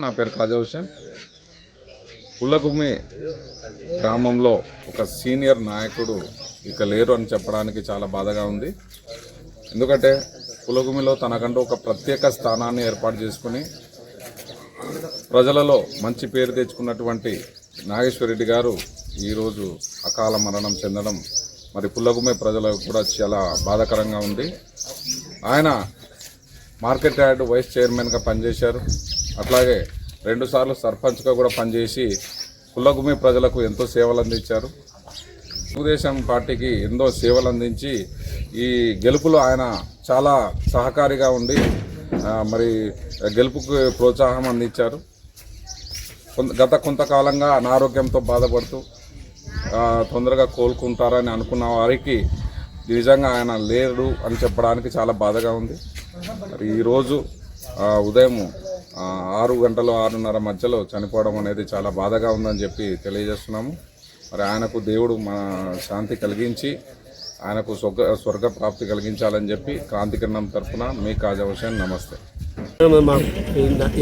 నా పేరు ఖాజా హుసేన్. పుల్లగుమ్మి గ్రామంలో ఒక సీనియర్ నాయకుడు ఇక లేరు అని చెప్పడానికి చాలా బాధగా ఉంది. ఎందుకంటే పుల్లగుమ్మిలో తనకంటూ ఒక ప్రత్యేక స్థానాన్ని ఏర్పాటు చేసుకుని ప్రజలలో మంచి పేరు తెచ్చుకున్నటువంటి నాగేశ్వరరెడ్డి గారు ఈరోజు అకాల మరణం చెందడం మరి పుల్లగుమ్మి ప్రజలకు కూడా చాలా బాధాకరంగా ఉంది. ఆయన మార్కెట్ యార్డ్ వైస్ చైర్మన్గా పనిచేశారు. అట్లాగే 2 సార్లు సర్పంచ్గా కూడా పనిచేసి పుల్లగుమ్మి ప్రజలకు ఎంతో సేవలు అందించారు. తెలుగుదేశం పార్టీకి ఎంతో సేవలు అందించి ఈ గెలుపులో ఆయన చాలా సహకారిగా ఉండి మరి గెలుపుకు ప్రోత్సాహం అందించారు. గత కొంతకాలంగా అనారోగ్యంతో బాధపడుతూ తొందరగా కోలుకుంటారని అనుకున్న వారికి నిజంగా ఆయన లేడు అని చెప్పడానికి చాలా బాధగా ఉంది. మరి ఈరోజు ఉదయం 6 గంటలు 6:30 మధ్యలో చనిపోవడం అనేది చాలా బాధగా ఉందని చెప్పి తెలియజేస్తున్నాము. మరి ఆయనకు దేవుడు మన శాంతి కలిగించి ఆయనకు స్వర్గ ప్రాప్తి కలిగించాలని చెప్పి క్రాంతికిరణం తరఫున మీ ఖాజా హుసేన్. నమస్తే. మాకు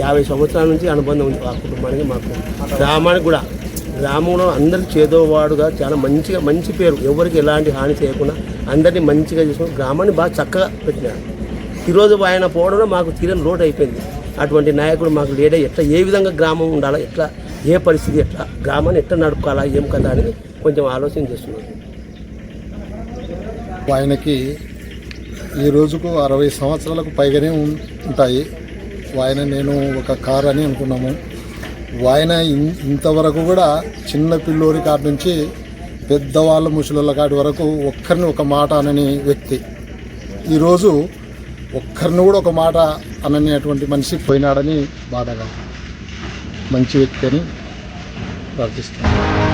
50 సంవత్సరాల నుంచి అనుబంధం ఉంది ఆ కుటుంబానికి, మాకు గ్రామానికి కూడా. గ్రామంలో అందరికి చేదోవాడుగా చాలా మంచి పేరు, ఎవరికి ఎలాంటి హాని చేయకుండా అందరినీ మంచిగా చేసుకుని గ్రామాన్ని బాగా చక్కగా పెట్టినారు. ఈరోజు ఆయన పోవడంలో మాకు తీరని లోటు అయిపోయింది. అటువంటి నాయకుడు మాకు లేడే. ఎట్లా ఏ విధంగా గ్రామం ఉండాలా, ఎట్లా ఏ పరిస్థితి, ఎట్లా గ్రామాన్ని ఎట్లా నడుపుకోవాలా, ఏం కదా అని కొంచెం ఆలోచన చేస్తున్నాను. ఆయనకి ఈ రోజుకు 60 సంవత్సరాలకు పైగానే ఉంటాయి. ఆయన నేను ఒక కారు అని అనుకున్నాము. ఆయన ఇంతవరకు కూడా చిన్న పిల్లోడి కాడి నుంచి పెద్దవాళ్ళ ముసలోళ్ళ కాడి వరకు ఒక్కరిని ఒక మాట అనని వ్యక్తి. ఈరోజు ఒక్కరిని కూడా ఒక మాట అననేటువంటి మనిషి పోయినాడని బాధగా. మంచి వ్యక్తి అని ప్రార్థిస్తున్నాను.